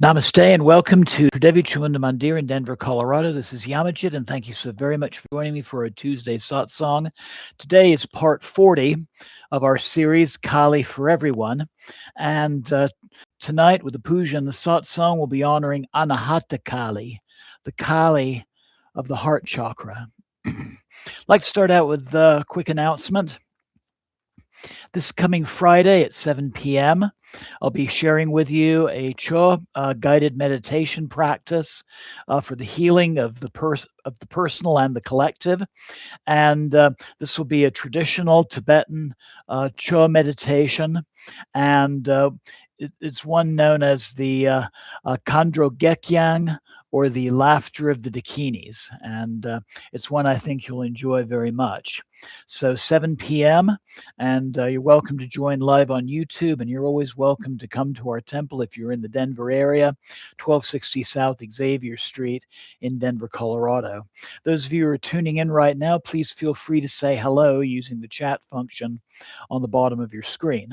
Namaste and welcome to Devi Chumunda Mandir in Denver, Colorado. This is Yamajit, and thank you so very much for joining me for a Tuesday Satsang. Today is part 40 of our series, Kali for Everyone. And tonight, with the Puja and the Satsang, we'll be honoring Anahata Kali, the Kali of the heart chakra. I'd like to start out with a quick announcement. This coming Friday at 7 p.m., I'll be sharing with you a Cho guided meditation practice for the healing of the personal and the collective. And this will be a traditional Tibetan Cho meditation. And it's one known as the Kandro Gekyang, or the laughter of the dakinis. And it's one I think you'll enjoy very much. So 7 p.m., and you're welcome to join live on YouTube, and you're always welcome to come to our temple if you're in the Denver area, 1260 South Xavier Street in Denver, Colorado. Those of you who are tuning in right now, please feel free to say hello using the chat function on the bottom of your screen.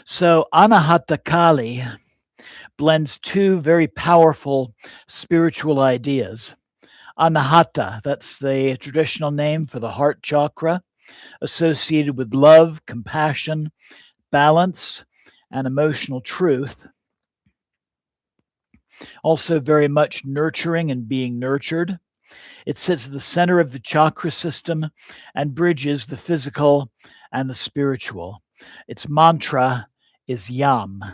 So Anahata Kali blends two very powerful spiritual ideas. Anahata, that's the traditional name for the heart chakra, associated with love, compassion, balance, and emotional truth. Also very much nurturing and being nurtured. It sits at the center of the chakra system and bridges the physical and the spiritual. Its mantra is Yam.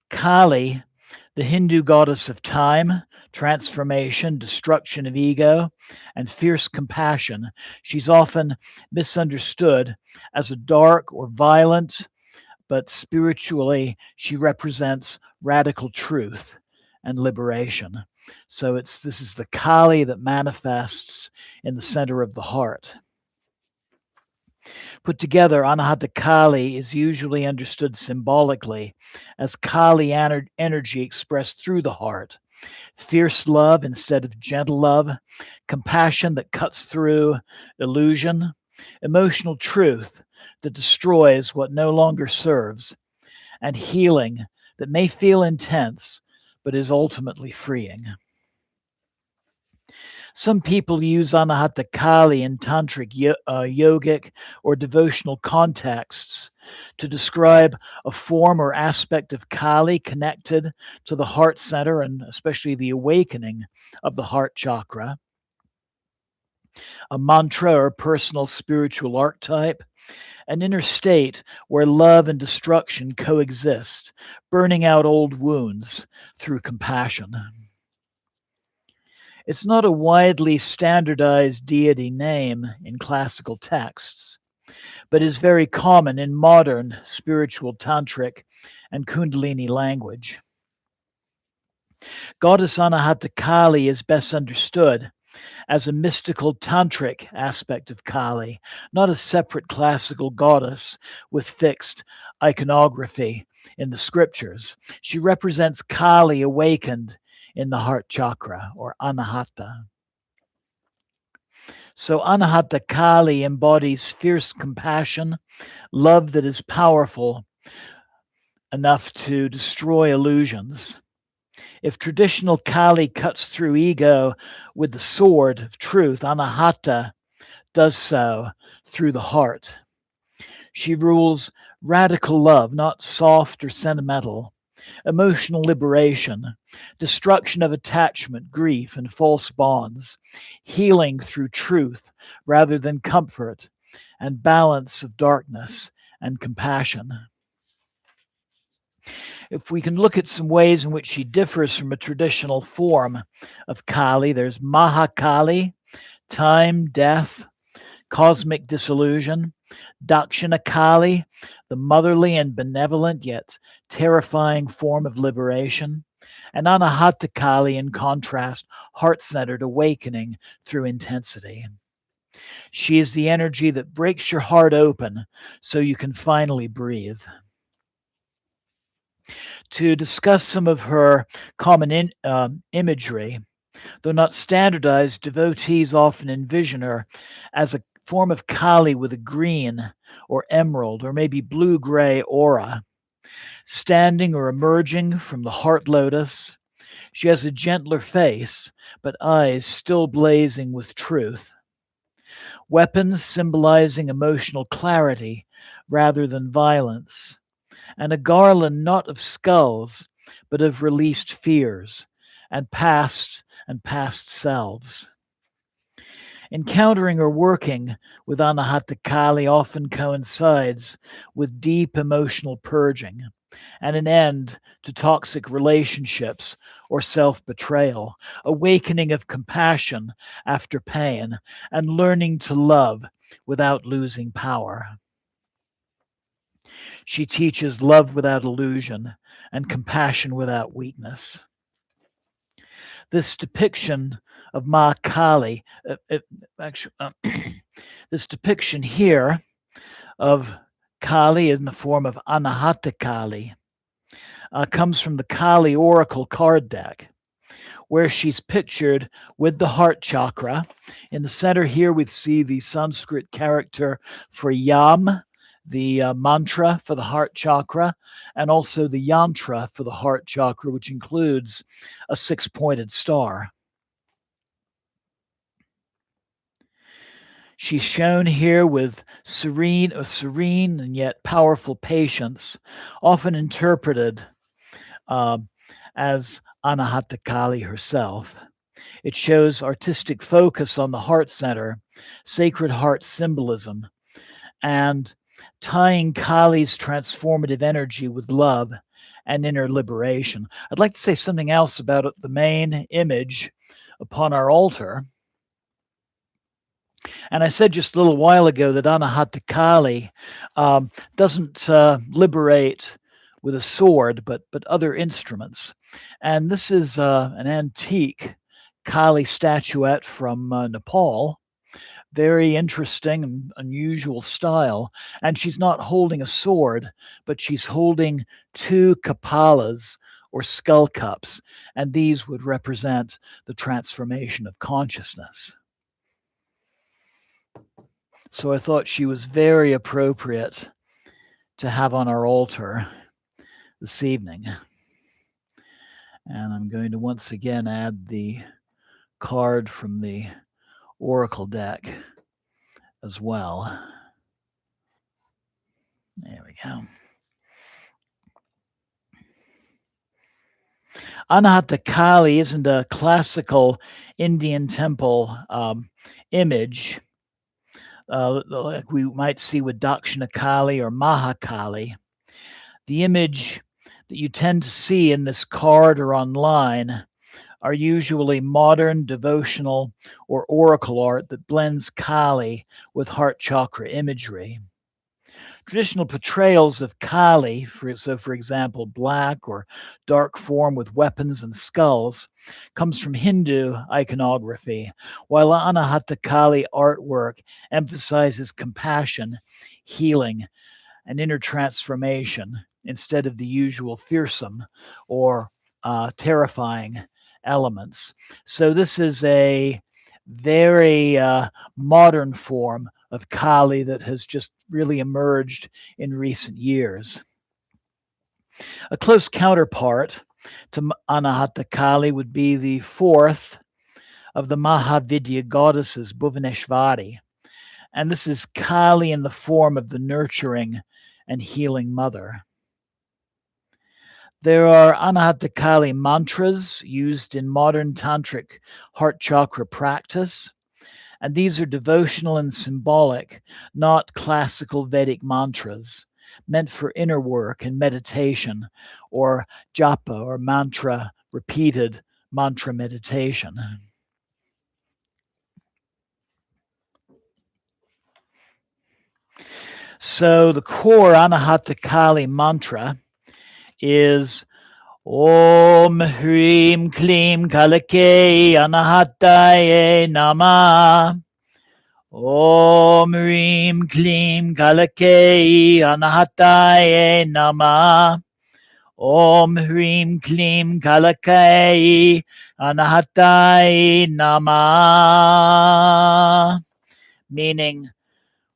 Kali, the Hindu goddess of time, transformation, destruction of ego, and fierce compassion. She's often misunderstood as a dark or violent, but spiritually she represents radical truth and liberation. So this is the Kali that manifests in the center of the heart. Put together, Anahata Kali is usually understood symbolically as Kali energy expressed through the heart. Fierce love instead of gentle love, compassion that cuts through illusion, emotional truth that destroys what no longer serves, and healing that may feel intense but is ultimately freeing. Some people use Anahata Kali in tantric, yogic, or devotional contexts to describe a form or aspect of Kali connected to the heart center and especially the awakening of the heart chakra. A mantra or personal spiritual archetype, an inner state where love and destruction coexist, burning out old wounds through compassion. It's not a widely standardized deity name in classical texts, but is very common in modern spiritual tantric and kundalini language. Goddess Anahata Kali is best understood as a mystical tantric aspect of Kali, not a separate classical goddess with fixed iconography in the scriptures. She represents Kali awakened in the heart chakra, or Anahata. So Anahata Kali embodies fierce compassion, love that is powerful enough to destroy illusions. If traditional Kali cuts through ego with the sword of truth, Anahata does so through the heart. She rules radical love, not soft or sentimental, emotional liberation, destruction of attachment, grief, and false bonds, healing through truth rather than comfort, and balance of darkness and compassion. If we can look at some ways in which she differs from a traditional form of Kali, there's Mahakali, time, death, cosmic disillusion, Dakshina Kali, the motherly and benevolent yet terrifying form of liberation, and Anahata Kali, in contrast, heart-centered awakening through intensity. She is the energy that breaks your heart open so you can finally breathe. To discuss some of her common imagery, though not standardized, devotees often envision her as a form of Kali with a green or emerald or maybe blue-gray aura. Standing or emerging from the heart lotus, she has a gentler face, but eyes still blazing with truth. Weapons symbolizing emotional clarity rather than violence, and a garland not of skulls, but of released fears and past selves. Encountering or working with Anahata Kali often coincides with deep emotional purging and an end to toxic relationships or self betrayal, awakening of compassion after pain, and learning to love without losing power. She teaches love without illusion and compassion without weakness. This depiction of Ma Kali, this depiction here of Kali in the form of Anahata Kali comes from the Kali Oracle card deck, where she's pictured with the heart chakra. In the center here, we see the Sanskrit character for Yam, the mantra for the heart chakra, and also the yantra for the heart chakra, which includes a six-pointed star. She's shown here with serene and yet powerful patience, often interpreted as Anahata Kali herself. It shows artistic focus on the heart center, sacred heart symbolism, and tying Kali's transformative energy with love and inner liberation. I'd like to say something else about the main image upon our altar. And I said just a little while ago that Anahata Kali doesn't liberate with a sword, but other instruments. And this is an antique Kali statuette from Nepal. Very interesting and unusual style. And she's not holding a sword, but she's holding two kapalas or skull cups. And these would represent the transformation of consciousness. So I thought she was very appropriate to have on our altar this evening. And I'm going to once again add the card from the Oracle deck as well. There we go. Anahata Kali isn't a classical Indian temple image like we might see with Dakshina Kali or Mahakali. The image that you tend to see in this card or online are usually modern devotional or oracle art that blends Kali with heart chakra imagery. Traditional portrayals of Kali, for example, black or dark form with weapons and skulls, comes from Hindu iconography, while Anahata Kali artwork emphasizes compassion, healing, and inner transformation instead of the usual fearsome or terrifying elements. So this is a very modern form of Kali that has just really emerged in recent years. A close counterpart to Anahata Kali would be the fourth of the Mahavidya goddesses, Bhuvaneshwari. And this is Kali in the form of the nurturing and healing mother. There are Anahata Kali mantras used in modern tantric heart chakra practice. And these are devotional and symbolic, not classical Vedic mantras, meant for inner work and meditation, or japa or mantra, repeated mantra meditation. So the core Anahata Kali mantra is Om Hrim Klim Kalikayai Anatatayai Namaha. Om Hrim Klim Kalikayai Anatatayai Namaha. Om Hrim Klim Kalikayai Anatatayai Namaha. Meaning,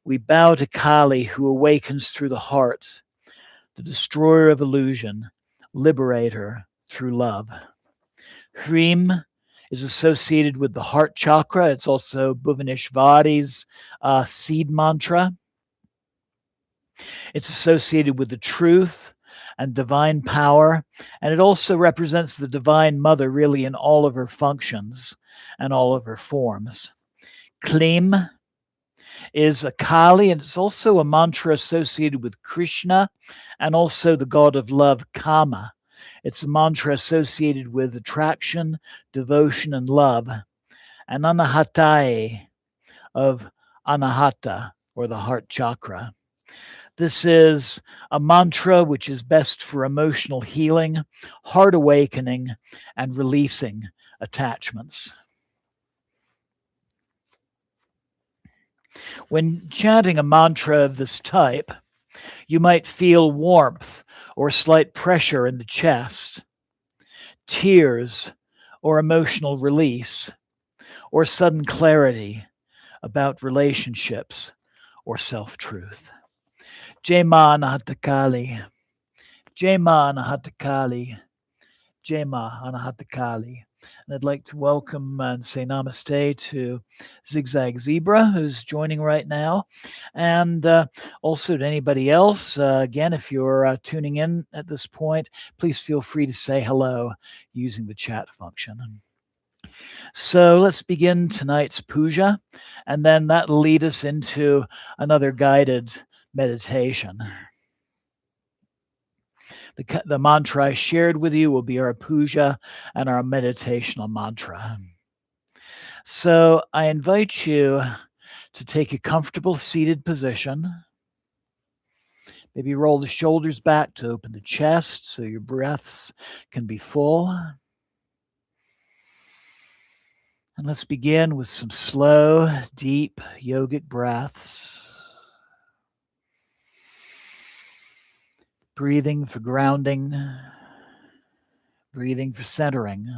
we bow to Kali who awakens through the heart, the destroyer of illusion, liberator through love. Hrim is associated with the heart chakra. It's also Bhuvaneshwari's seed mantra. It's associated with the truth and divine power, and it also represents the Divine Mother really in all of her functions and all of her forms. Klim is a Kali, and it's also a mantra associated with Krishna and also the god of love, Kama. It's a mantra associated with attraction, devotion, and love. And Anatatayai of Anahata, or the heart chakra. This is a mantra which is best for emotional healing, heart awakening, and releasing attachments. When chanting a mantra of this type, you might feel warmth or slight pressure in the chest, tears or emotional release, or sudden clarity about relationships or self-truth. Jai Ma Anahata Kali, Jai Ma Anahata Kali, Jai Ma Anahata Kali. And I'd like to welcome and say namaste to Zigzag Zebra, who's joining right now, and also to anybody else. Again, if you're tuning in at this point, please feel free to say hello using the chat function. So let's begin tonight's puja, and then that'll lead us into another guided meditation. The mantra I shared with you will be our puja and our meditational mantra. So I invite you to take a comfortable seated position. Maybe roll the shoulders back to open the chest so your breaths can be full. And let's begin with some slow, deep yogic breaths. Breathing for grounding, breathing for centering,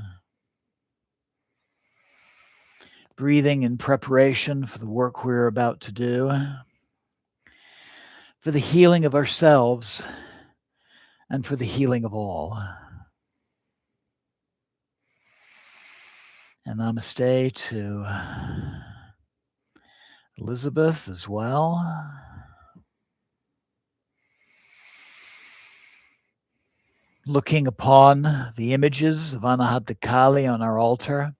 breathing in preparation for the work we're about to do, for the healing of ourselves and for the healing of all. And namaste to Elizabeth as well. Looking upon the images of Anahata Kali on our altar,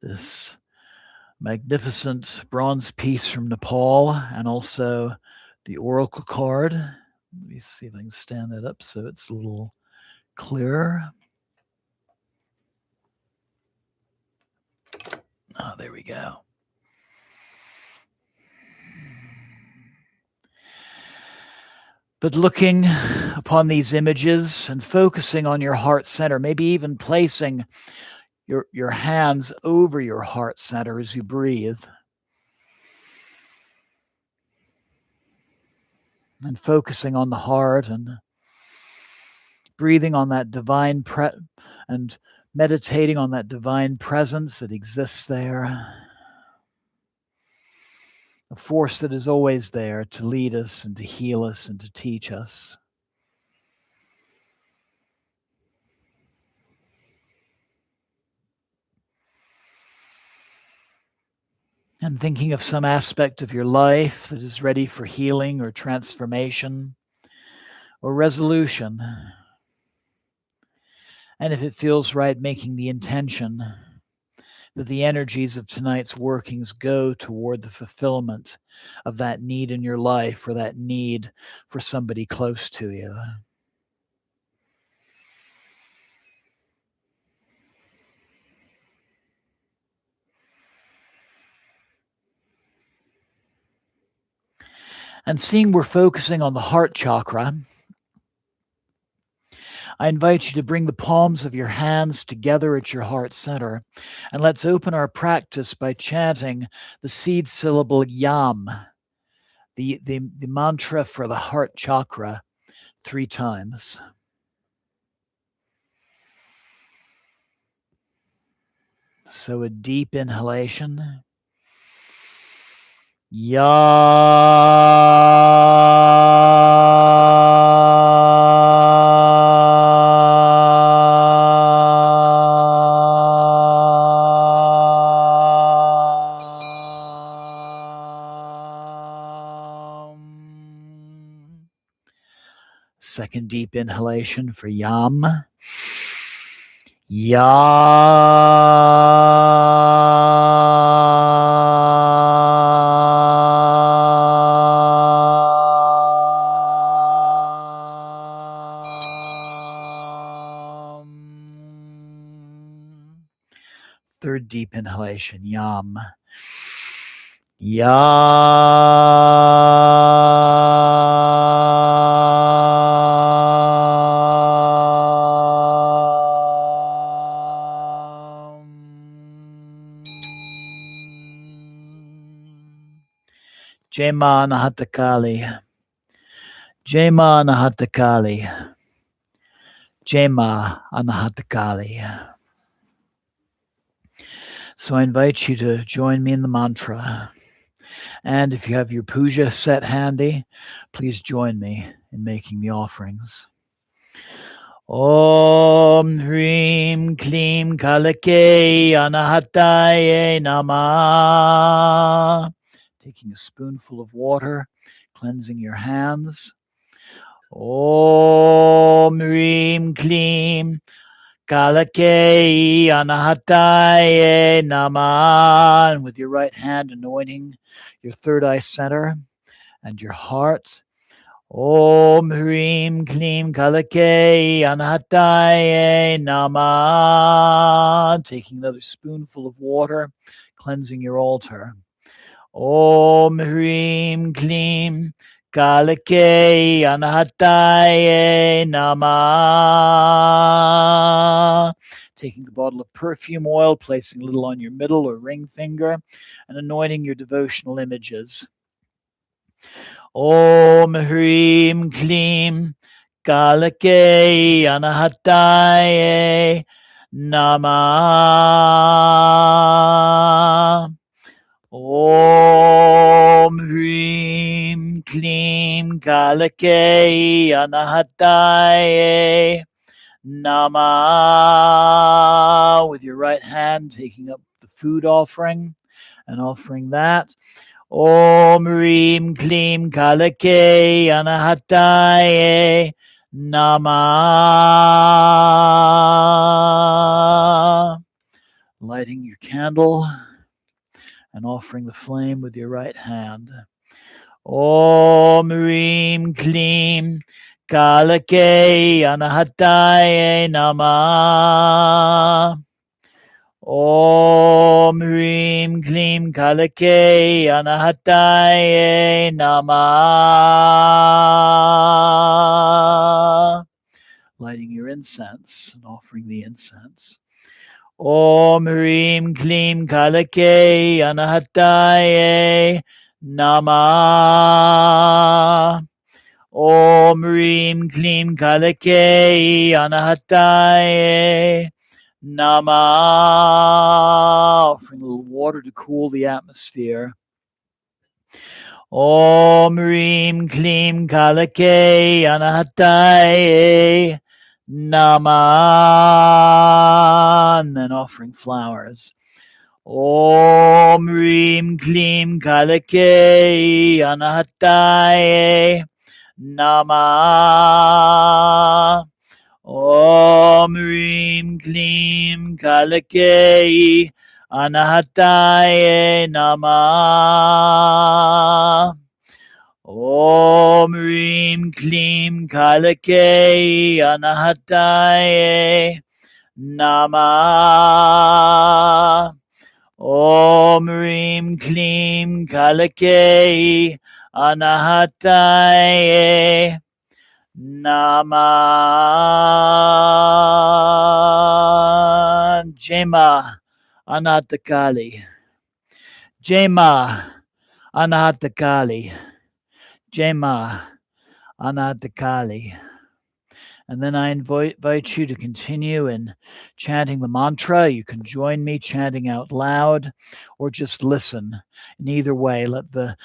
this magnificent bronze piece from Nepal, and also the oracle card. Let me see if I can stand that up so it's a little clearer. Oh, there we go. But looking upon these images and focusing on your heart center, maybe even placing your hands over your heart center as you breathe. And focusing on the heart and breathing on that divine and meditating on that divine presence that exists there. A force that is always there to lead us and to heal us and to teach us. And thinking of some aspect of your life that is ready for healing or transformation or resolution. And if it feels right, making the intention that the energies of tonight's workings go toward the fulfillment of that need in your life or that need for somebody close to you. And seeing we're focusing on the heart chakra, I invite you to bring the palms of your hands together at your heart center. And let's open our practice by chanting the seed syllable Yam, the mantra for the heart chakra, 3 times. So a deep inhalation. Ya. second deep inhalation for Yam. Third deep inhalation, Yam. Jema Anahata Kali. Jema Anahata Kali. Jema Anahata Kali. So I invite you to join me in the mantra. And if you have your puja set handy, please join me in making the offerings. Om Hrim Klim Kalikayai Anatatayai Namaha. Taking a spoonful of water, cleansing your hands. Om Hrim Klim Kalikayai Anatatayai Namaha. And with your right hand anointing your third eye center and your heart. Om Hrim Klim Kalikayai Anatatayai Namaha. Taking another spoonful of water, cleansing your altar. Om Hrim Klim Kalikayai Anatatayai Namaha. Taking the bottle of perfume oil, placing a little on your middle or ring finger, and anointing your devotional images. Om Hrim Klim Kalikayai Anatatayai Namaha. Om Hrim Klim Kalikayai Anatatayai Namaha. With your right hand, taking up the food offering and offering that. Om Hrim Klim Kalikayai Anatatayai Namaha. Lighting your candle and offering the flame with your right hand. Om Hrim Klim Kalikayai Anatatayai Namaha. Om Hrim Klim Kalikayai Anatatayai Namaha. Lighting your incense and offering the incense. Om Hrim Klim Kalikayai Anatatayai Namaha. Om Hrim Klim Kalikayai Anatatayai Namaha. Offering a little water to cool the atmosphere. Om Hrim Klim Kalikayai Anatatayai Namaha. And then offering flowers. Om Hrim Klim Kalikayai Anatatayai Namaha. Om Hrim Klim Kalikayai Anatatayai Namaha. Om Hrim Klim Kalikayai Anatatayai Namaha. Om Hrim Klim Kalikayai Anatatayai Namaha. Jema Anahata Kali. Jema Anahata Kali. Jema Anahata Kali. And then I invite you to continue in chanting the mantra. You can join me chanting out loud or just listen. In either way, let the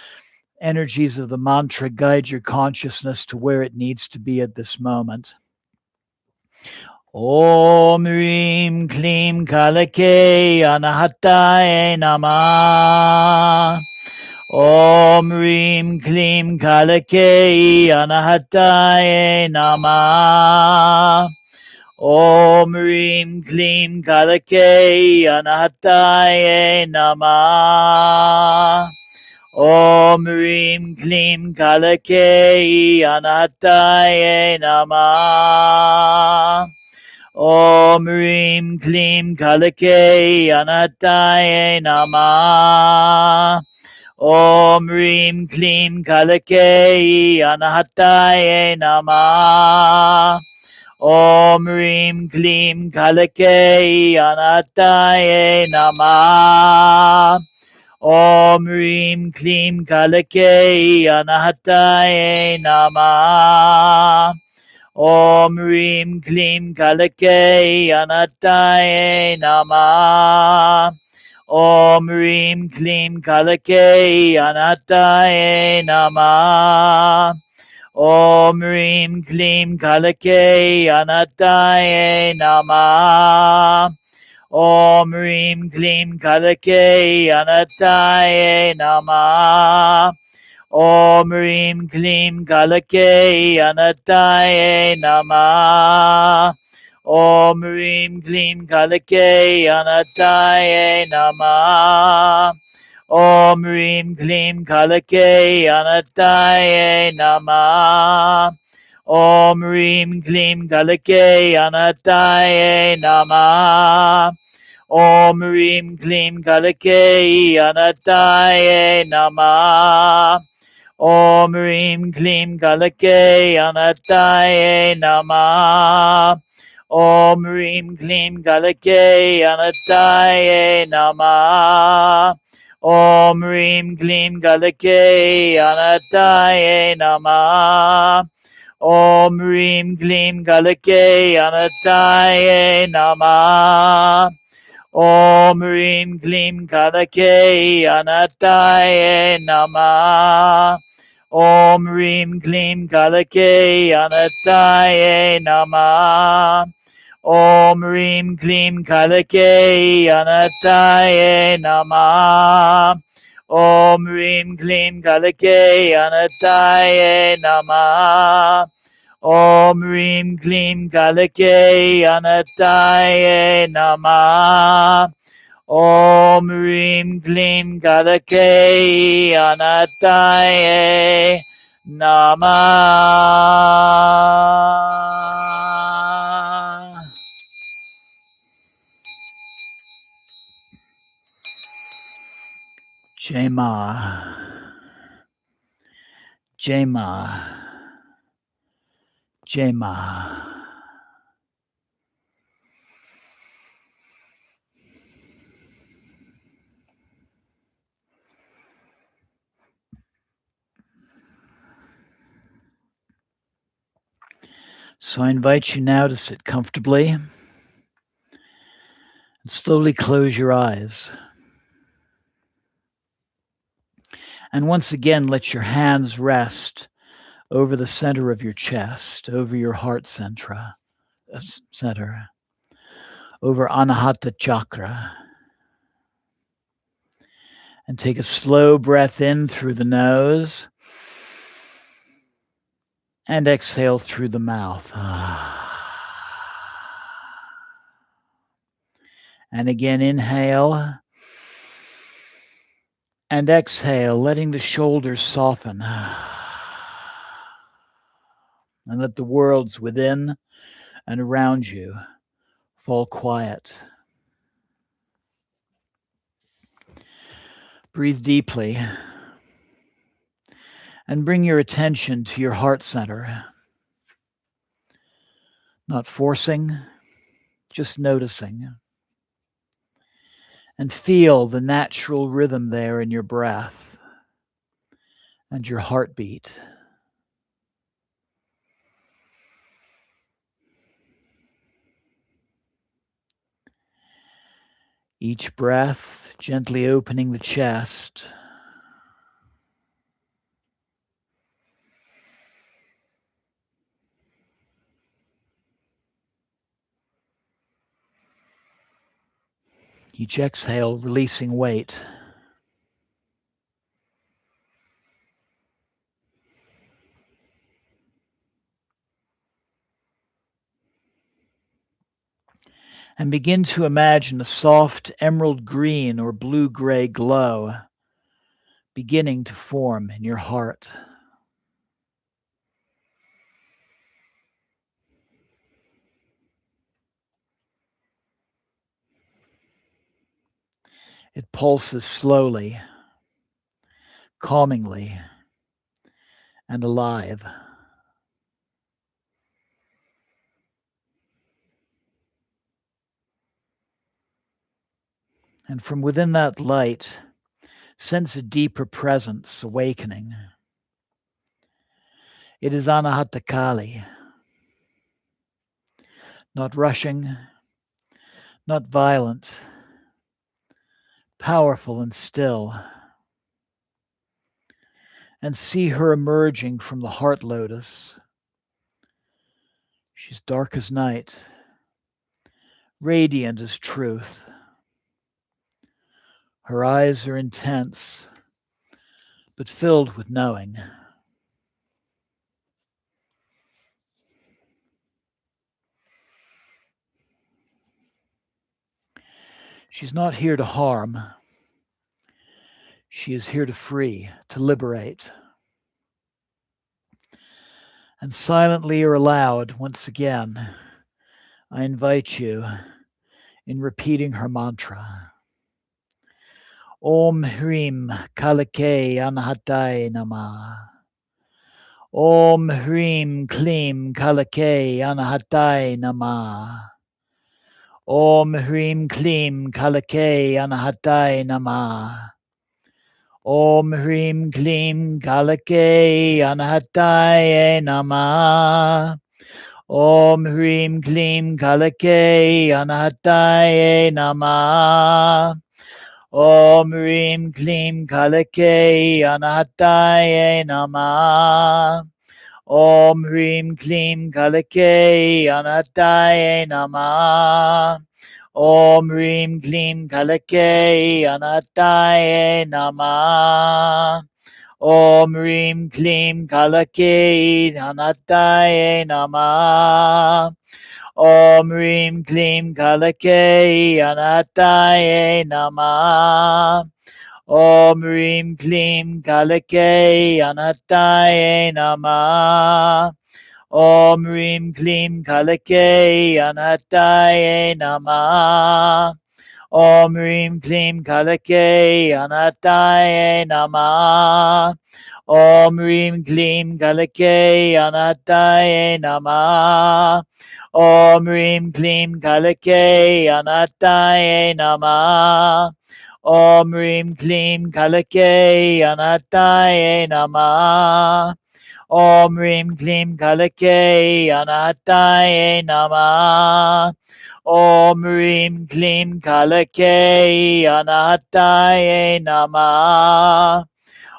energies of the mantra guide your consciousness to where it needs to be at this moment. Om Hrim Klim Kalikayai Anatatayai Namaha. Om Hrim Klim Kalikayai Anatatayai Namaha. Om Hrim Klim Kalikayai Anatatayai Namaha. Om Hrim Klim Kalikayai Anatatayai Namaha. Om Hrim Klim Kalikayai Anatatayai Namaha. Om Hrim Klim Kalikayai Anatatayai Namaha. Om Hrim Klim Kalikayai Anatatayai Namaha. Om Hrim Klim Kalikayai Anatatayai Namaha. Om Hrim Klim Kalikayai Anatatayai Namaha. Om Hrim Klim Kalikayai Anatatayai Namaha. Om Hrim Klim Kalikayai Anatatayai Namaha. Om Hrim Klim Kalikayai Anatatayai Namaha. Om Hrim Klim Kalikayai Anatatayai Namaha. Om Hrim Klim Kalikayai Anatatayai Namaha. Om Hrim Klim Kalikayai Anatatayai Namaha. Om Hrim Klim Kalikayai Anatatayai Namaha. Om Hrim Klim Kalikayai Anatatayai Namaha. Om Hrim Klim Kalikayai Anatatayai Namaha. Om Hrim Klim Kalikayai Anatatayai Namaha. Om Hrim Klim Kalikayai Anatatayai Namaha. Om Hrim Klim Kalikayai Anatatayai Namaha. Om Hrim Klim Kalikayai Anatatayai Namaha. Om Hrim Klim Kalikayai Anatatayai Namaha. Om Hrim Klim Kalikayai Anatatayai Namaha. Om Hrim Klim Kalikayai Anatatayai Namaha. Om Hrim Klim Kalikayai Anatatayai Namaha. Om Hrim Klim Kalikayai Anatatayai Namaha. Jema. Jema. Jema. So I invite you now to sit comfortably and slowly close your eyes. And once again, let your hands rest over the center of your chest, over your heart center, over Anahata chakra. And take a slow breath in through the nose and exhale through the mouth. And again, inhale and exhale, letting the shoulders soften. And let the worlds within and around you fall quiet. Breathe deeply and bring your attention to your heart center. Not forcing, just noticing. And feel the natural rhythm there in your breath and your heartbeat. Each breath gently opening the chest. Each exhale releasing weight. And begin to imagine a soft emerald green or blue-gray glow beginning to form in your heart. It pulses slowly, calmingly, and alive. And from within that light, sense a deeper presence awakening. It is Anahata Kali, not rushing, not violent, powerful and still. And see her emerging from the heart lotus. She's dark as night, radiant as truth. Her eyes are intense, but filled with knowing. She's not here to harm. She is here to free, to liberate. And silently or aloud, once again, I invite you in repeating her mantra. Om Hrim Kalikayai Anatatayai Namaha. Om Hrim Klim Kalikayai Anatatayai Namaha. Om Hrim Klim Kalikayai Anatatayai Namaha. Om Hrim Klim Kalikayai Anatatayai Namaha. Om Hrim Klim Kalikayai Anatatayai Namaha. Om Hrim Klim Kalikayai Anatatayai Namaha. Om Hrim Klim Kalikayai Anatatayai Namaha. Om Hrim Klim Kalikayai Anatatayai Namaha. Om Hrim Klim Kalikayai Anatatayai Namaha. Om Hrim Klim Kalikayai Anatatayai Namaha. Om Hrim Klim Kalikayai Anatatayai Namaha. Om Hrim Klim Kalikayai Anatatayai Namaha. Om Hrim Klim Kalikayai Anatatayai Namaha. Om Hrim Klim Kalikayai Anatatayai Namaha. Om Hrim Klim Kalikayai Anatatayai Namaha. Om Hrim Klim Kalikayai Anatatayai Namaha. Om Hrim Klim Kalikayai Anatatayai Namaha. Om Hrim Klim Kalikayai Anatatayai Namaha.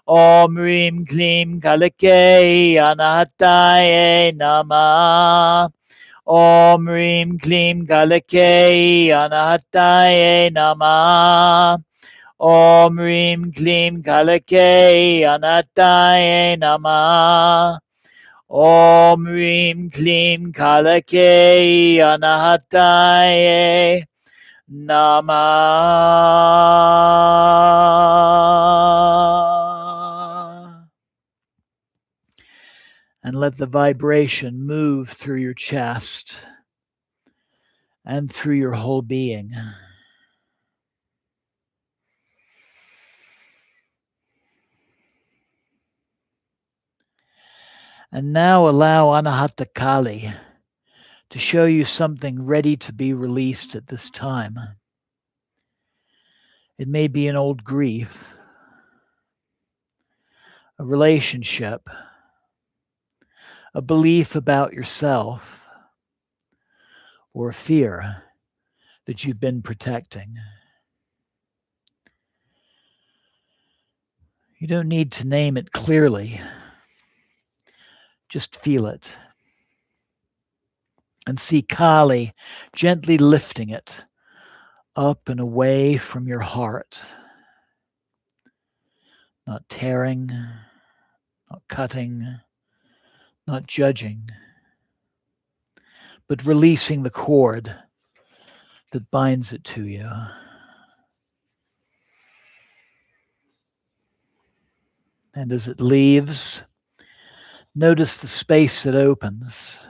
Om Hrim Klim Kalikayai Anatatayai Namaha. Om Hrim Klim Kalikayai Anatatayai Namaha. Om Hrim Klim Kalikayai Anatatayai Namaha. Om Hrim Klim Kalikayai Anatatayai Namaha. And let the vibration move through your chest and through your whole being. And now allow Anahata Kali to show you something ready to be released at this time. It may be an old grief, a relationship, a belief about yourself, or a fear that you've been protecting. You don't need to name it clearly. Just feel it. And see Kali gently lifting it up and away from your heart. Not tearing, not cutting, not judging, but releasing the cord that binds it to you. And as it leaves, notice the space it opens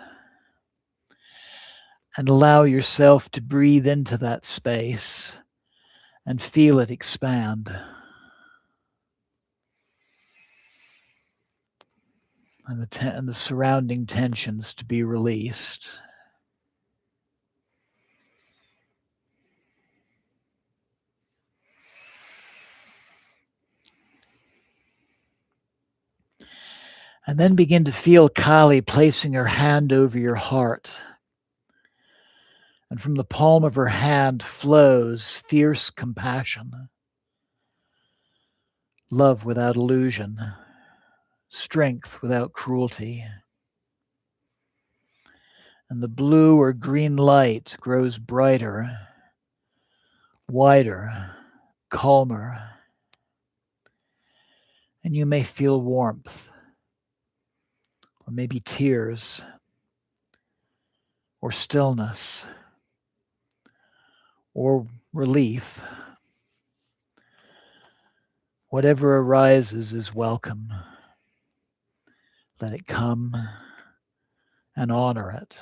and allow yourself to breathe into that space and feel it expand. And the surrounding tensions to be released. And then begin to feel Kali placing her hand over your heart. And from the palm of her hand flows fierce compassion, love without illusion, strength without cruelty. And the blue or green light grows brighter, wider, calmer. And you may feel warmth, or maybe tears, or stillness, or relief. Whatever arises is welcome. Let it come and honor it.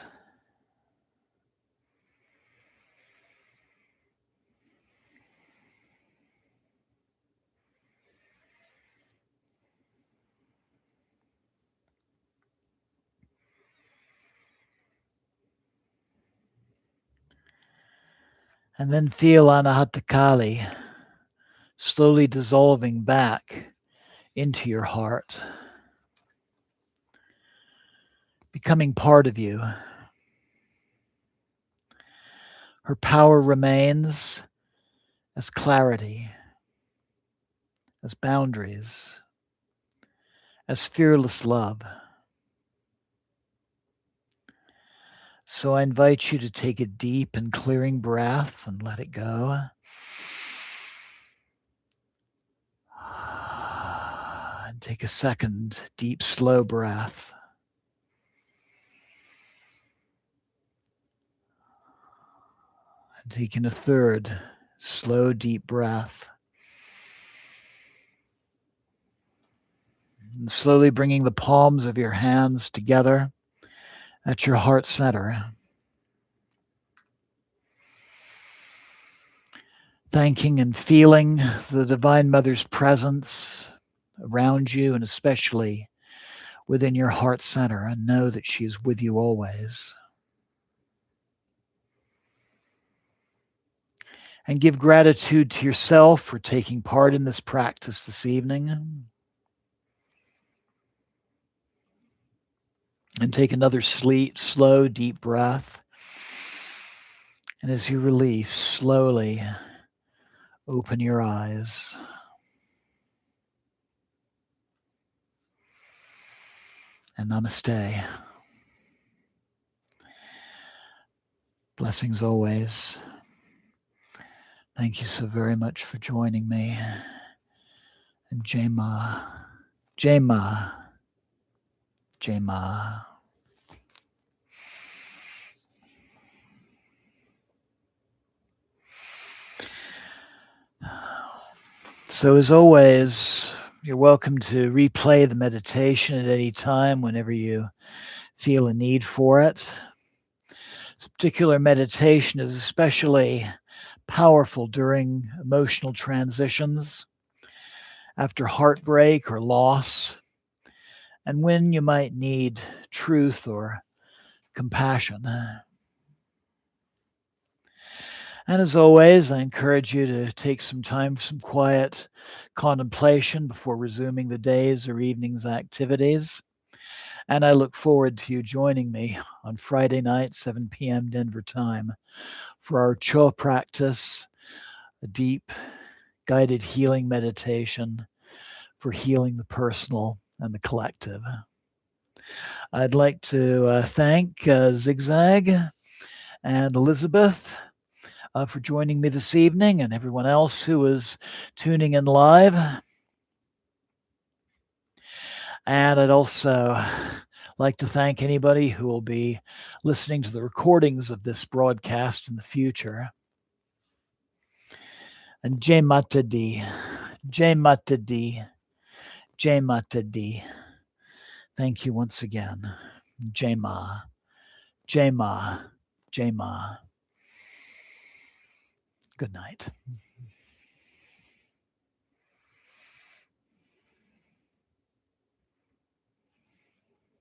And then feel Anahata Kali slowly dissolving back into your heart, becoming part of you. Her power remains as clarity, as boundaries, as fearless love. So I invite you to take a deep and clearing breath and let it go. And take a second deep, slow breath. And taking a third slow, deep breath. And slowly bringing the palms of your hands together at your heart center. Thanking and feeling the Divine Mother's presence around you and especially within your heart center, and know that she is with you always. And give gratitude to yourself for taking part in this practice this evening. And take another slow, deep breath. And as you release, slowly open your eyes. And namaste. Blessings always. Thank you so very much for joining me. And Jai Ma, Jai Ma, Jai Ma. So as always, you're welcome to replay the meditation at any time whenever you feel a need for it. This particular meditation is especially powerful during emotional transitions, after heartbreak or loss, and when you might need truth or compassion. And as always, I encourage you to take some time for some quiet contemplation before resuming the day's or evening's activities. And I look forward to you joining me on Friday night, 7 p.m. Denver time, for our Cho practice, a deep, guided healing meditation for healing the personal and the collective. I'd like to thank Zigzag and Elizabeth for joining me this evening, and everyone else who is tuning in live. And I'd also like to thank anybody who will be listening to the recordings of this broadcast in the future. And Jai Mata Di. Jai Mata Di. Jai Mata Di. Thank you once again. Jai Ma. Jai Ma. Jai Ma. Good night.